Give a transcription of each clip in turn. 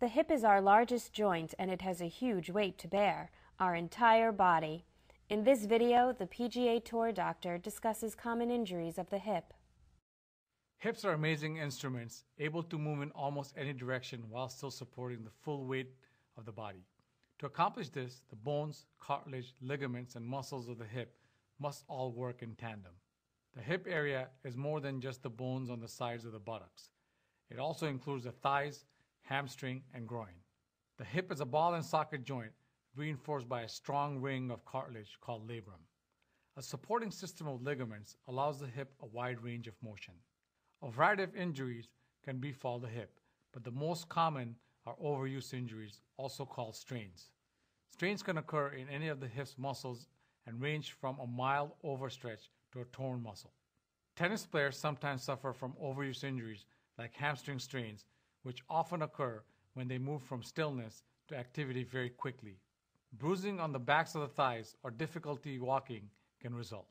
The hip is our largest joint and it has a huge weight to bear, our entire body. In this video, the PGA Tour doctor discusses common injuries of the hip. Hips are amazing instruments, able to move in almost any direction while still supporting the full weight of the body. To accomplish this, the bones, cartilage, ligaments, and muscles of the hip must all work in tandem. The hip area is more than just the bones on the sides of the buttocks. It also includes the thighs, hamstring, and groin. The hip is a ball and socket joint reinforced by a strong ring of cartilage called labrum. A supporting system of ligaments allows the hip a wide range of motion. A variety of injuries can befall the hip, but the most common are overuse injuries, also called strains. Strains can occur in any of the hip's muscles and range from a mild overstretch to a torn muscle. Tennis players sometimes suffer from overuse injuries like hamstring strains, which often occur when they move from stillness to activity very quickly. Bruising on the backs of the thighs or difficulty walking can result.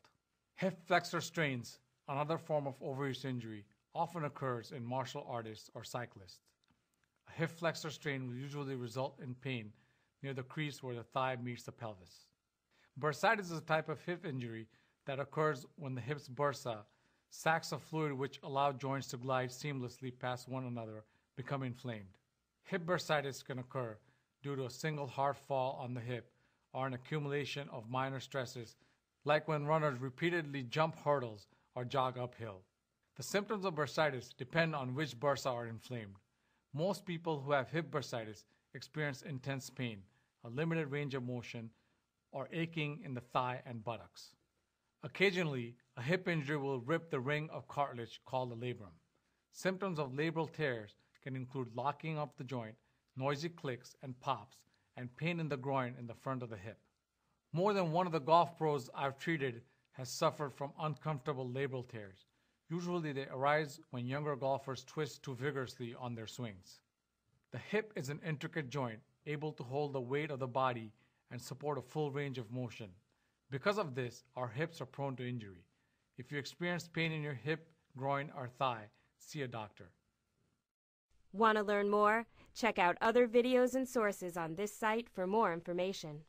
Hip flexor strains, another form of overuse injury, often occurs in martial artists or cyclists. A hip flexor strain will usually result in pain near the crease where the thigh meets the pelvis. Bursitis is a type of hip injury that occurs when the hip's bursa, sacs of fluid which allow joints to glide seamlessly past one another, become inflamed. Hip bursitis can occur due to a single hard fall on the hip or an accumulation of minor stresses, like when runners repeatedly jump hurdles or jog uphill. The symptoms of bursitis depend on which bursa are inflamed. Most people who have hip bursitis experience intense pain, a limited range of motion, or aching in the thigh and buttocks. Occasionally, a hip injury will rip the ring of cartilage called the labrum. Symptoms of labral tears can include locking up the joint, noisy clicks and pops, and pain in the groin in the front of the hip. More than one of the golf pros I've treated has suffered from uncomfortable labral tears. Usually they arise when younger golfers twist too vigorously on their swings. The hip is an intricate joint, able to hold the weight of the body and support a full range of motion. Because of this, our hips are prone to injury. If you experience pain in your hip, groin, or thigh, see a doctor. Want to learn more? Check out other videos and sources on this site for more information.